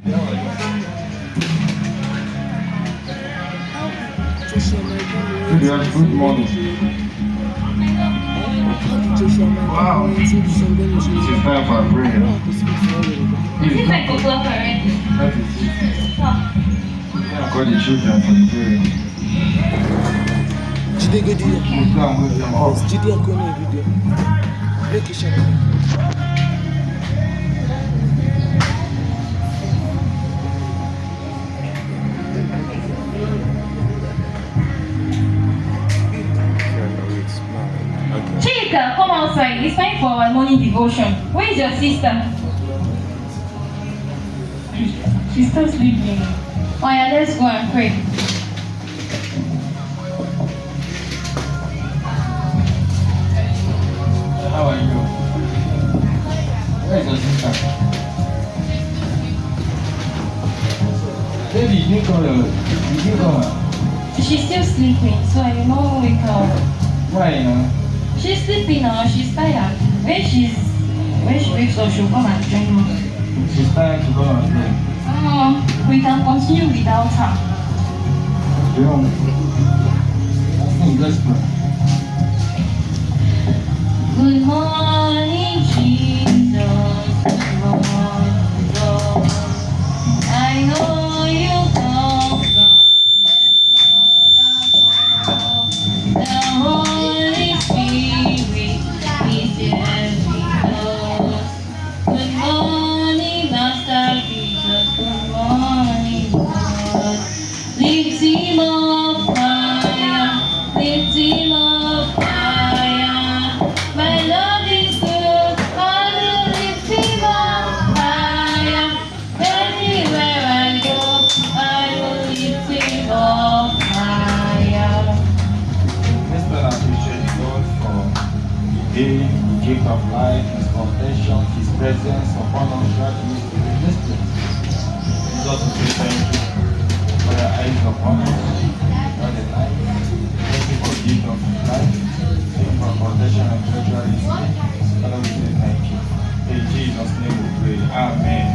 Good morning. Wow. It's time for a prayer. Is it 5 o'clock already? That is it. I call the children for the prayer. Jide go do it. We'll go and wake them up. Jide go do it. Make it sharp. Chika, come outside. It's time for our morning devotion. Where is your sister? She's still sleeping. Oh yeah, let's go and pray. How are you? Where is your sister? Baby, you didn't call her. You didn't call her. She's still sleeping, so I did not wake her up. Why now? She's sleeping now. She's tired. When she wakes up, she'll come and join us. She's tired to go and pray. We can continue without her. Let's pray. Good morning, Jesus. Good morning, Lord. I know you come from heaven above. The Holy Spirit is here with us. Good morning, Master Jesus. Good morning, Lord. Lift him up higher. Lift him up higher. My Lord is good. I will lift him up higher. Anywhere I go, I will lift him up higher. Let's not appreciate God for the day, the gift of life, His protection, His presence upon us throughout the history. Let's pray. Jesus, we say thank you for your eyes upon us throughout the night. Thank you for the gift of life. Thank you for protection and treasury. Father, we say thank you. In Jesus' name we pray. Amen.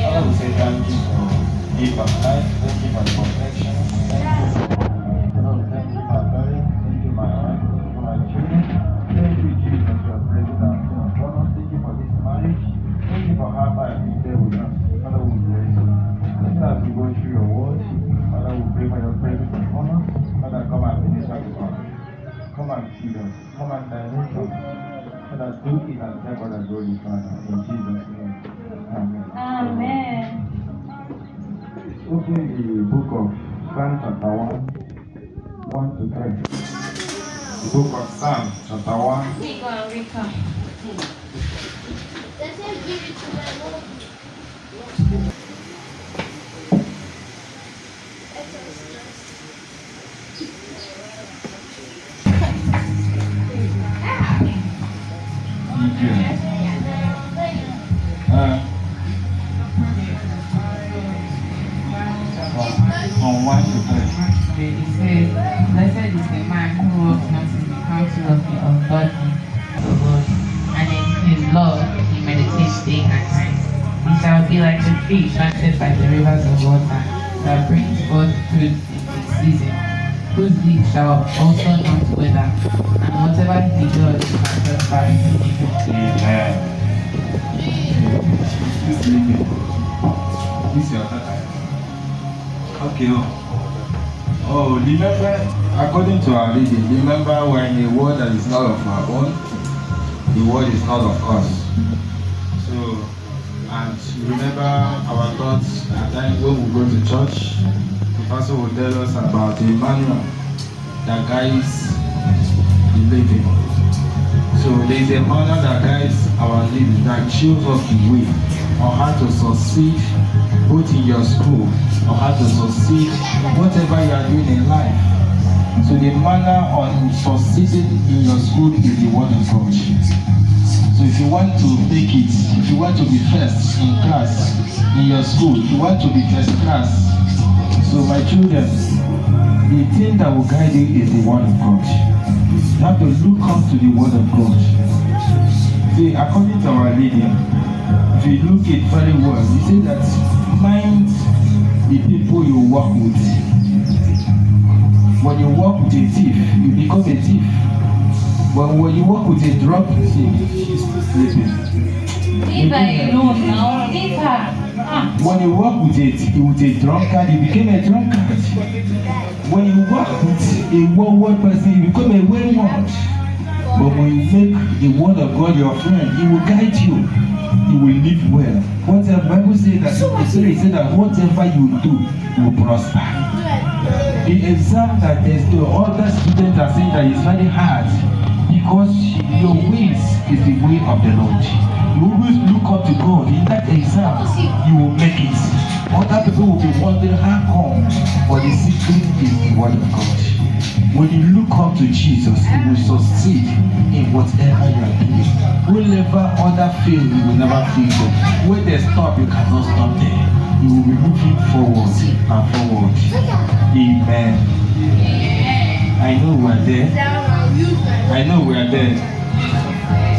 Father, we say thank you for the gift of life. Thank you for the protection. Thank you for thank you, my parents. Thank you, my wife. Thank you, my children. Thank you, Jesus, for your presence and upon us. Thank you for this marriage. Thank you for how far you've been there with us. Father, we bless you. Even as we go through your word, Father, we pray for your presence upon us. Father, come and minister to us. Come and feed us. Come and direct us. Father, do it and take all the glory, Father. In Jesus' name. Amen. Amen. Open the book of Psalm chapter 1, 1 to 10. The book of Psalm chapter 1. We go and wake her. From 1 to 3. It says, blessed is the man who walks not in the counsel of the ungodly, and in his law he meditates day and night. He shall be like a tree planted by the rivers of water, that brings forth fruit in its season, whose leaf shall also not wither, and whatever he does shall prosper in him. Amen. This evening, this is your daughter. Okay. Oh, remember, according to our reading, remember when a word that is not of our own, the word is not of us. So, and remember our thoughts at times when we go to church, the pastor will tell us about the manual that guides the living. So there is a manual that guides our living, that shows us the way on how to succeed both in your school or how to succeed whatever you are doing in life. So the manner on succeeding in your school is the word of God. So if you want to make it, if you want to be first in class in your school, if you want to be first class, so my children, the thing that will guide you is the word of God. You have to look up to the word of God. See, according to our reading, if you look it very well, you see that who you work with. When you work with a thief, you become a thief. But when you work with a drug, she's still sleeping. Leave her alone now. Leave her. When you work with a drunkard, you became a drunkard. When you work with a wayward person, you become a wayward. But when you make the word of God your friend, he will guide you. You will live well. Whatever the Bible says that whatever you do will prosper. The exam that the other students are saying that is very hard because your ways is the way of the Lord. You always look up to God. In that exam, you will make it. Other people will be wondering how come, but the secret is the word of God. When you look up to Jesus, you will succeed in whatever you are doing. Whenever other fail, you will never fail them. When they stop, you cannot stop them. You will be moving forward and forward. Amen. I know we are there. I know we are there.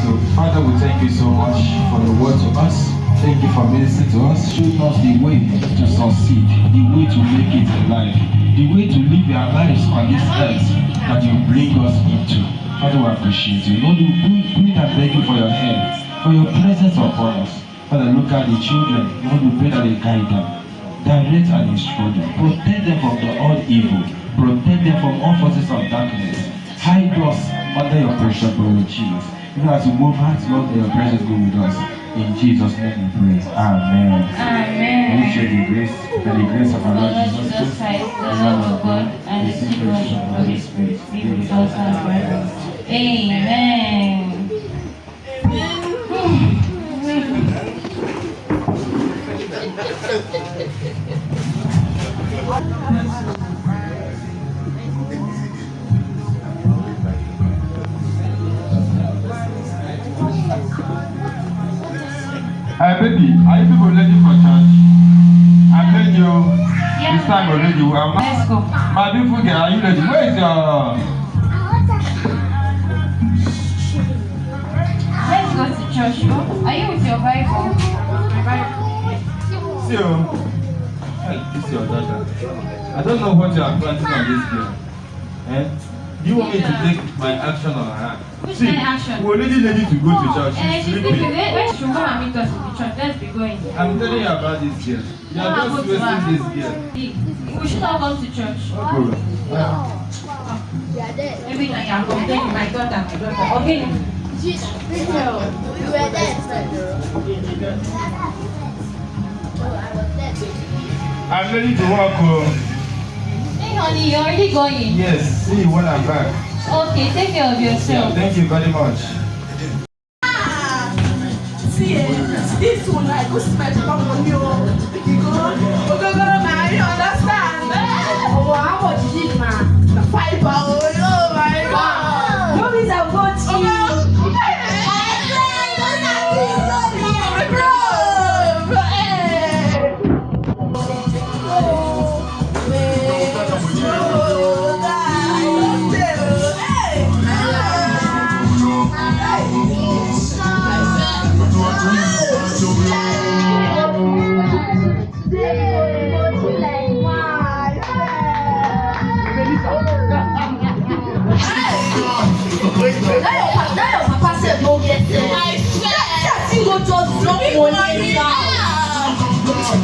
So, Father, we thank you so much for the word to us. Thank you for ministering to us, showing us the way to succeed, the way to make it in life, the way to live our lives on this earth that you bring us into. Father, we appreciate you. Lord, we pray and beg you for your help, for your presence upon us. Father, look at the children. Lord, we pray that they guide them, direct and instruct them, protect them from all evil, protect them from all forces of darkness. Hide us under your precious blood, Jesus. Even as we move out, Lord, may your presence go with us. In Jesus' name we pray. Amen. Amen. We share the grace, and the grace of our Lord Jesus Jesus Christ, Christ, the love of God, and the sweet fellowship of the Holy Spirit be with us and forever. Amen. Hey baby, are you people ready for church? I made you this time already. Let's go. My beautiful girl, are you ready? Where is your... Let's go to church. Oh. Are you with your Bible? See you. Hey, this is your daughter. I don't know what you are planting on this girl. Eh? Do you want me to take my action on her? Which kind of action? We're already ready to go to church. She's sleeping. When she will come and meet us in the church, let's be going. I'm telling you about this girl. You are just wasting this girl. We should not come to church. Go. Every night I'm complaining, my daughter. Okay. I'm ready to walk. Hey honey, you're already going? Yes, see you when I'm back. Okay, take care of yourself. Thank you very much. See, this one, I go see my papa on you. You go marry, you understand? Oh, how much is it, man? The 5 hours. Oh my God. No, means I've got cheap.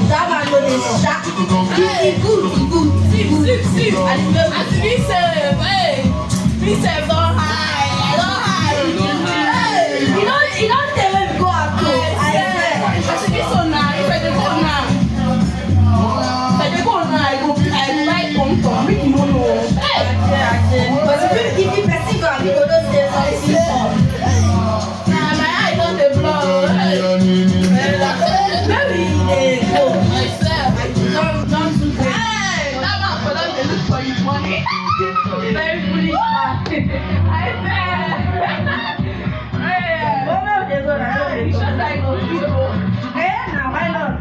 That man know this shack. Good. Sleep. And be safe. Hey, be safe. Don't hide. Hey, you don't tell me to go out. I should be so nice. If I go now, I like come. Make you know. Hey, but if you person go, you go don't say something. My eye don't dey blow. Don't do that. Hey, that man for them they look for his money. Very foolish man. I said. Hey, what else they go now? He just like those people. Eh, now why not?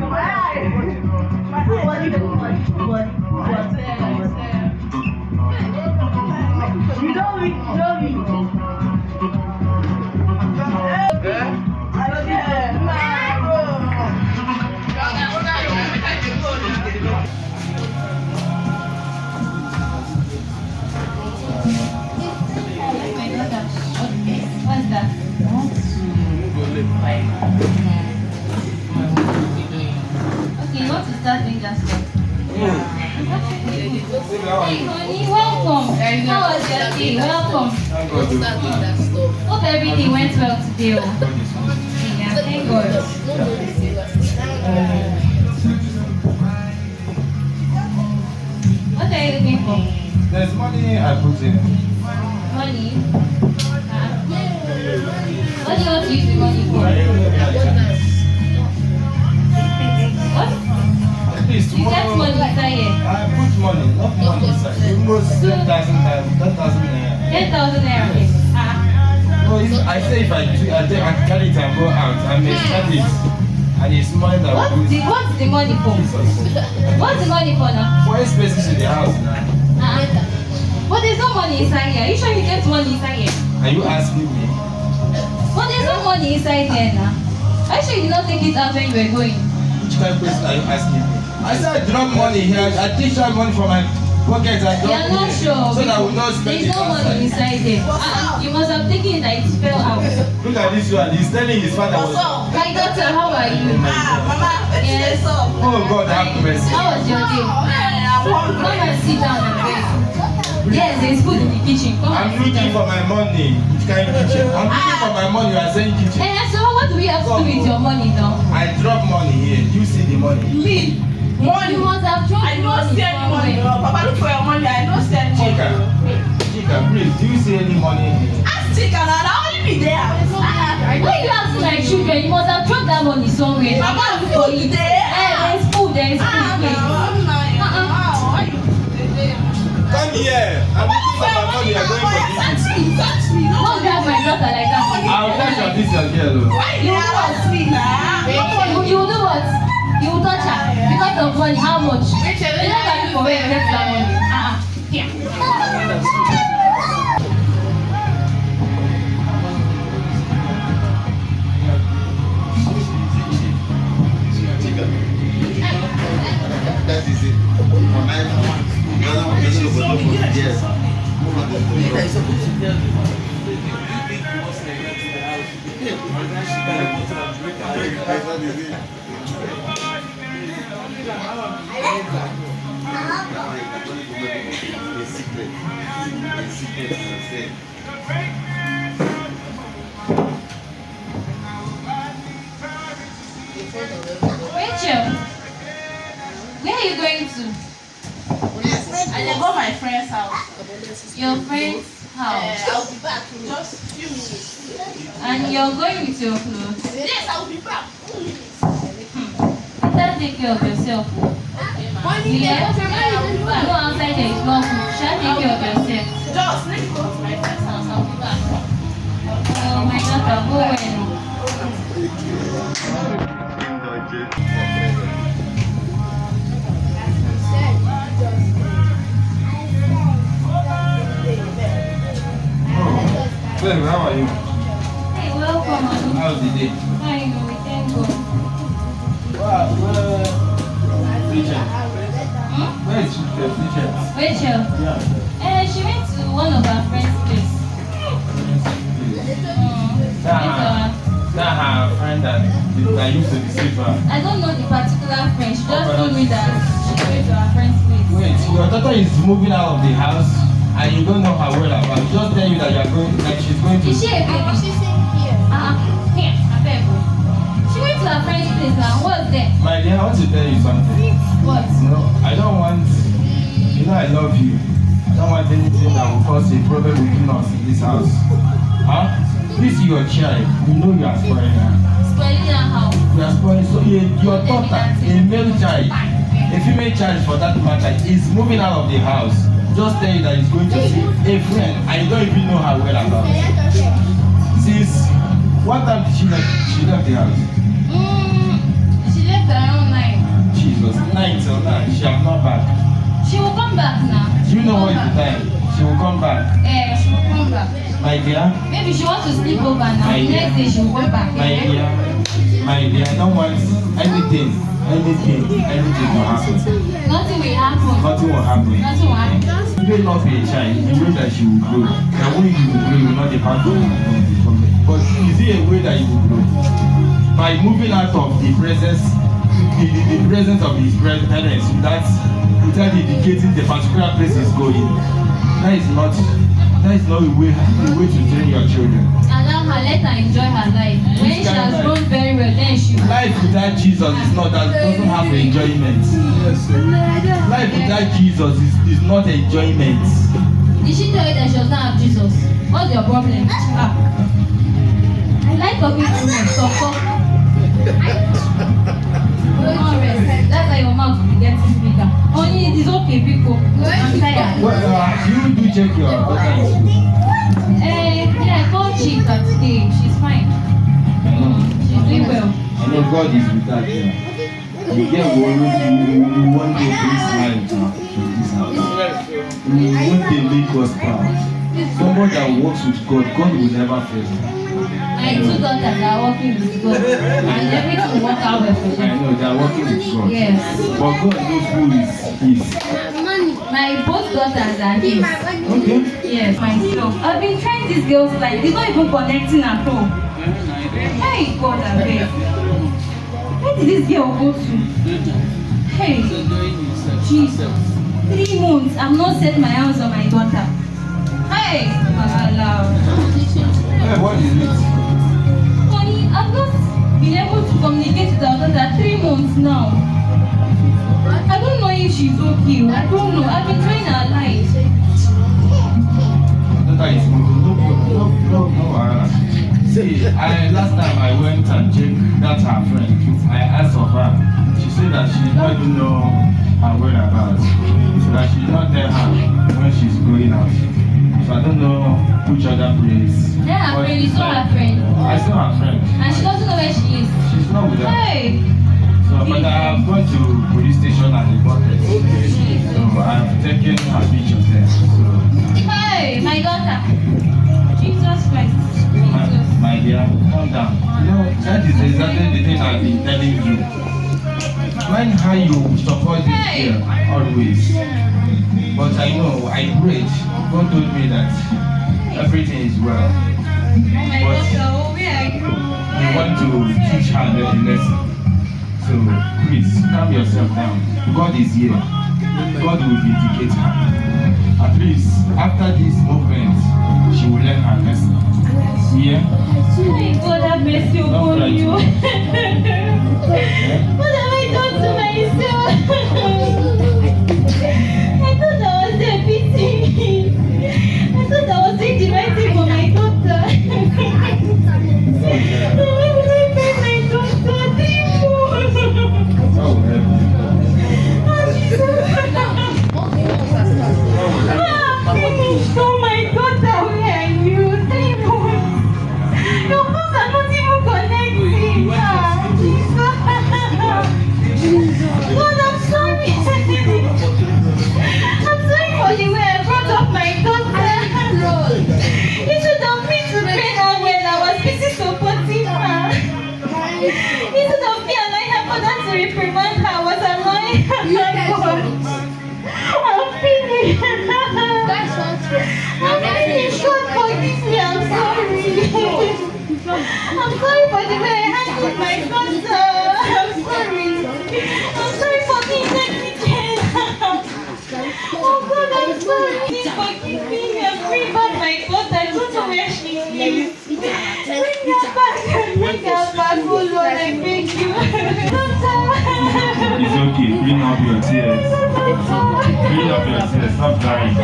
Why? You don't read. I don't care. Okay, you want to start doing that stuff? Hey, honey, welcome. How was your day? Welcome. Hope everything went well today. Yeah, thank God. What are you looking for? There's money I put in. Money? What do you want to use the money for? What? At least You get tomorrow. money inside here? I put money, not money inside. Almost 10,000 times, 10,000 naira. 10,000 naira. No, I say if I carry it and go out, I may spend it. And it's money that will do. What's the money for? What's the money for now? For spaces in the house now. But there's no money inside here. Are you sure you get money inside here? Are you asking me? But there's no money inside here now. Are you sure you did not take it out when you were going? Which kind of question are you asking me? I said I drop money here. I take that money from my pocket and drop You're not it sure. so that I will not spend There's it no money outside. inside there. You must have taken it that it fell out. Look at this one. He's telling his father. My daughter, how are you? Yes. Oh God, have mercy. How was your day? Come and sit down and beg. Yes, there's food in the kitchen. Come I'm and sit looking down. for my money. Which kind of kitchen? I'm looking for my money. You are saying kitchen. So what do we have to do with your money now? I drop money here. You see the money. Me. You Money. must have dropped I don't money see any money. somewhere. Papa, look for your money. I don't see any Chica, money. Chica, please. Do you see any money here? Ask Chica now. I'll only be there. When you ask my children, you must have dropped that money somewhere. Mama, Look for food it. there. There's food, there's food. Please. Come here. I'm looking for my money. You're going for this. Don't drag my daughter like that. I'll touch your this your girl. You will do what? You will touch her because of money. How much? You don't have to for where you get that money. Here. That is it. Rachel, where are you going to? I dey go my friend's house. Your friend's house. I'll be back in just a few minutes. And you're going with your clothes. Yes, I'll be back. Better take care of yourself. Yeah? Go outside there, it's not food. Shall take care of yourself. Just let me go to my friend's house. I'll be back. Oh my daughter, go well. Baby, how are you? Hey, welcome, honey. How's the day? Fine, we thank God. Teacher. Where is the teacher? Rachel, Yeah. she went to one of her friend's place. That her friend that used to deceive her. I don't know the particular friend. She just told me that she went to her friend's place. Wait, your daughter is moving out of the house and you don't know her whereabouts. She just tell you that you're going, like she's going to. Is she a baby? She's here. Here, I beg you. She went to her friend's place now. What's there? My dear, I want to tell you something. What? No, I don't want, you know I love you. I don't want anything that will cause a problem between us in this house. Huh? This is your child. You know you are spoiling her. Spoiling her how? You are spoiling, so your daughter, a male child, a female child for that matter, is moving out of the house. Just tell you that he's going to see a friend. I don't even know her whereabouts. Since what time did she left the house? She left around 9. Jesus, 9 till 9. She have not back. She will come back now. Do you know what is the time? She will come back. She will come back. My dear. Maybe she wants to sleep over now. My The dear. next day she will come back. My dear, I don't want anything to happen. Nothing will happen. Nothing will happen. Nothing will happen. You may not be a child, the way that she will grow. The way you will grow, you will not depart on the problem. But is it a way that you will grow? by moving out of the presence of his parents without indicating the particular place he's going. That is not the way to train your children. Allow her, let her enjoy her life. When she has grown very well, then she will. Life without Jesus doesn't have enjoyment. Life without Jesus is not enjoyment. Did she tell you that she does not have Jesus? What's your problem? I like talking too much, so that's why your mouth will be getting bigger. Only it is okay, people. I'm tired. Well, you do check your daughter in school. Yeah, I called Chief today. She's fine. She's doing well. I know God is with her here. You get worried, one day bring smile to this house. One day make us proud. Someone that works with God will never fail. My two daughters are working with God. And everything will work out well for I them. know they are working with God. Yes. But God knows who is. My both daughters are his. Okay. Yes, myself. I've been trying this girl's life. It's not even connecting at all. Hey, God, I beg. Where did this girl go to? Hey, Jesus. 3 months. I've not set my hands on my daughter. Hey, Allah. Hey, what is it? Honey, I've not been able to communicate with our daughter 3 months now. I don't know if she's okay. I don't know. I've been trying her life. Daughter is moving. No. See, last time I went and checked that her friend. I asked of her. She said that she did not even know her whereabouts. So that she did not tell her when she's going out. So I don't know which other place. Yeah, her friend. You saw her friend. I saw her friend. And she doesn't know where she is. She's not with her. Hey! So, but I have gone to police station and reported. So I've taken her picture there. So, Hey, my daughter. Jesus Christ. Jesus. my dear, calm down. You know, that is exactly the thing I've been telling you. Mind how you support this girl always. But I know, I prayed. God told me that everything is well. My But daughter, where are you? we want to teach her the lesson. So please calm yourself down. God is here. God will vindicate her. At least after this movement, she will learn her lesson. Yeah? My God, have mercy upon you. What have I done to myself? I thought I was a pity. I thought I was doing the right thing for my daughter. Why would I pay my daughter? Oh, heaven. Oh my daughter, where are you? Your phones are not even connecting. God, I'm sorry. I'm sorry for the way I brought up my daughter. You should have been to train her when I was busy supporting her. Instead of me allowing her father to reprimand her, I was allowing her. I'm finished. I'm finished. God forgive me. I'm sorry. I'm sorry for the way I handled my daughter. I'm sorry. I'm sorry for being negligent. Oh God, I'm sorry. Please forgive me. I'm bringing back my daughter. I don't know where she is. Bring her back. Bring her back. Oh Lord, I beg you. It's okay. Bring up your tears. Bring up your tears. Stop crying.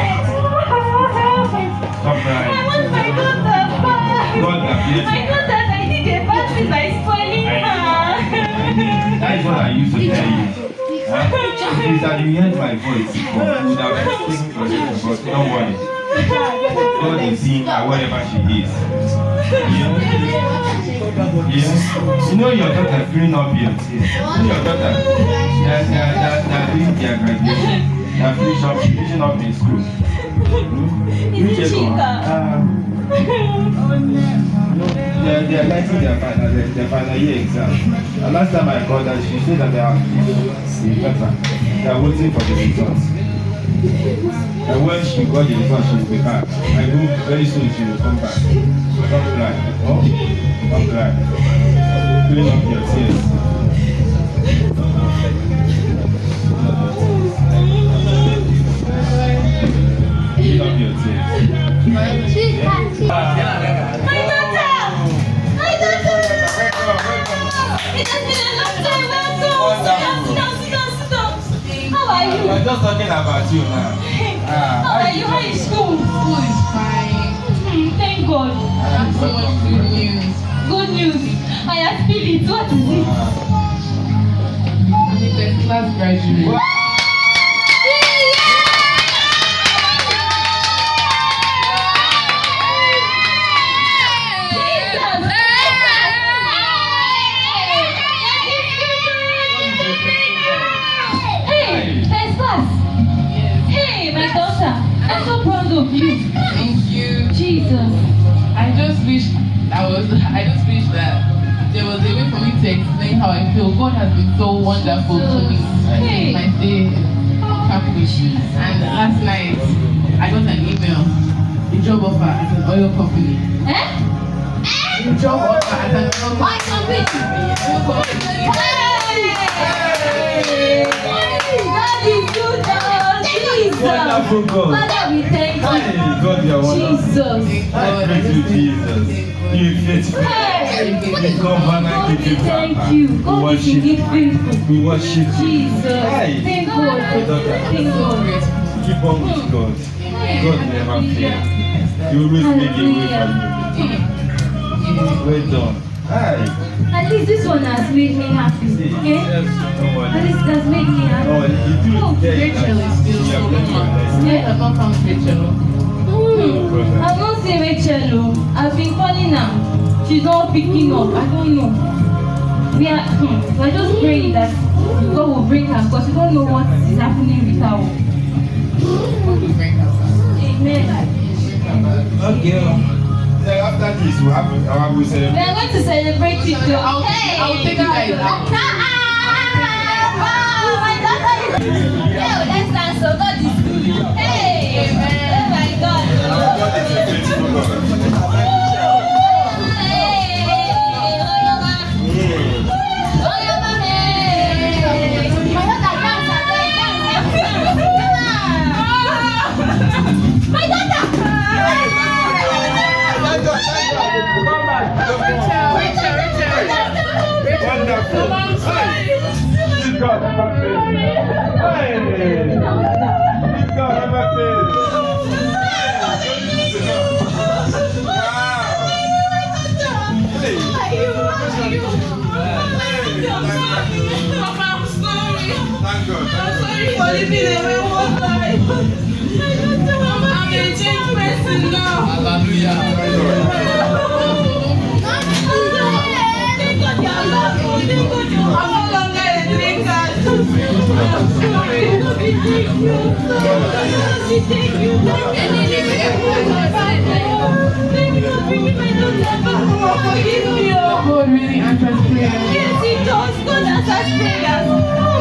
Stop crying. I want my daughter back. God appeared. I know that I did a bad thing by spoiling her. That is what I used to tell you. Please, that you heard my voice before, you would have taken for you, but don't worry. God is seeing her wherever she is. Yeah? You know your daughter filling up your tears. You know your daughter, they're doing their graduation. They're finishing up in school. You check on her. They are writing their final year exam. The last time I called her, she said that they are in paper. They are waiting for the results. And when she got the results, she will be back. I hope very soon she will come back. Don't cry. Oh, don't cry. Clean up your tears. Clean up your tears. My daughter! My daughter! It has been a long time. Welcome. Sit down. How are you? We're just talking about you now. How are you? How is school? School is fine. Thank God. I have so much good news. Good news. I have feel it. What is it? I'm a first class graduate. Hey, first class. Yes. Hey, my daughter. I'm so proud of you. Thank you. Jesus. I just wish that there was a way for me to explain how I feel. God has been so wonderful to me. Hey. My day happy. And last night I got an email, a job offer at an oil company. Eh? A job offer at an oil My company. company. Hey! God is good, God. Jesus. Wonderful God. Father, we thank Hey, you. God, you are wonderful. Jesus. I praise you, Jesus. You are faithful. Hey! The covenant God, we keeping thank Father. you. We God, we worship give you. faithful. We worship you. Jesus. Hey. Thank God. Thank God. Keep on with God. God never fails. You always make a way for you. Well done. Hi. At least this one has made me happy. See, Okay? yes, no At worry. least it has made me happy. No, you do Oh, it there. Rachel is still You so have learned your much. lesson. I have not found Rachel. I've not seen Rachel. Oh. I've been calling her. She's not picking up. I don't know. We're just praying that God will bring her because we don't know what is happening with her. God will bring her back. Amen. Okay. Then after this, we have We are going to celebrate with you. I'll take you guys out. Oh, my daughter is hey, let's dance. So God is good. Hey, oh my God. God is a faithful God. Wonderful. This God never fails. Hey. This God never fails. Wow. Hey. Thank God. God really answers prayers. Yes, he does. God answers prayers.